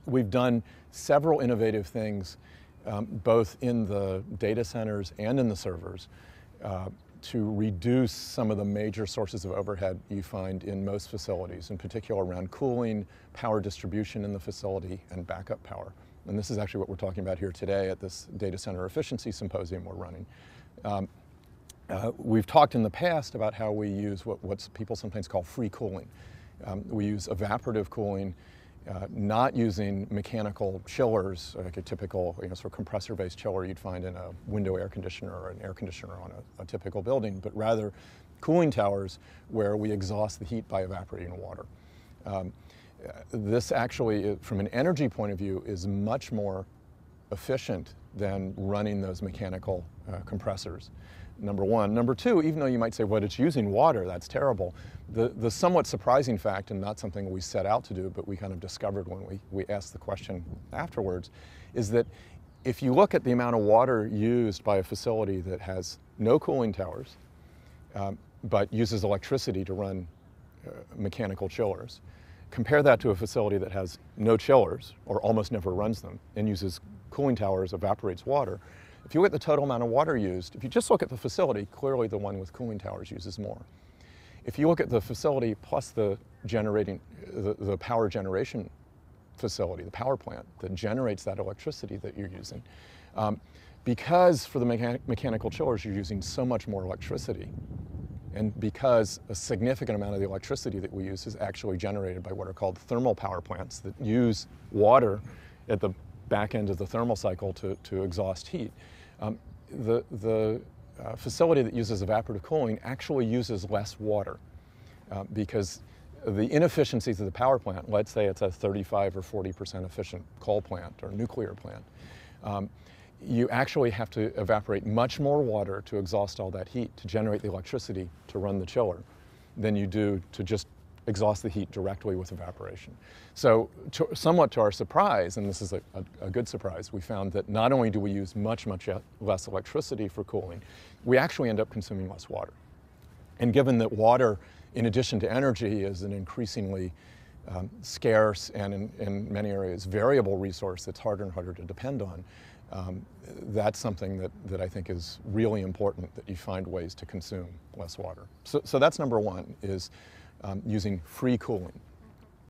We've done several innovative things, both in the data centers and in the servers, to reduce some of the major sources of overhead you find in most facilities, in particular around cooling, power distribution in the facility, and backup power. And this is actually what we're talking about here today at this data center efficiency symposium we're running. We've talked in the past about how we use what people sometimes call free cooling. We use evaporative cooling, not using mechanical chillers, like a typical sort of compressor-based chiller you'd find in a window air conditioner or an air conditioner on a typical building, but rather cooling towers where we exhaust the heat by evaporating water. This actually, from an energy point of view, is much more efficient than running those mechanical compressors. Number one. Number two, even though you might say, well, it's using water, that's terrible, the somewhat surprising fact, and not something we set out to do, but we kind of discovered when we asked the question afterwards, is that if you look at the amount of water used by a facility that has no cooling towers, but uses electricity to run mechanical chillers, compare that to a facility that has no chillers, or almost never runs them, and uses cooling towers, evaporates water. If you look at the total amount of water used, if you just look at the facility, clearly the one with cooling towers uses more. If you look at the facility plus the power generation facility, the power plant that generates that electricity that you're using, because for the mechanical chillers you're using so much more electricity, and because a significant amount of the electricity that we use is actually generated by what are called thermal power plants that use water at the back end of the thermal cycle to exhaust heat. The facility that uses evaporative cooling actually uses less water because the inefficiencies of the power plant, let's say it's a 35 or 40% efficient coal plant or nuclear plant, you actually have to evaporate much more water to exhaust all that heat to generate the electricity to run the chiller than you do to just exhaust the heat directly with evaporation. So somewhat to our surprise, and this is a good surprise, we found that not only do we use much less electricity for cooling, we actually end up consuming less water. And given that water, in addition to energy, is an increasingly scarce and in many areas variable resource that's harder and harder to depend on, that's something that I think is really important, that you find ways to consume less water. So that's number one, is using free cooling.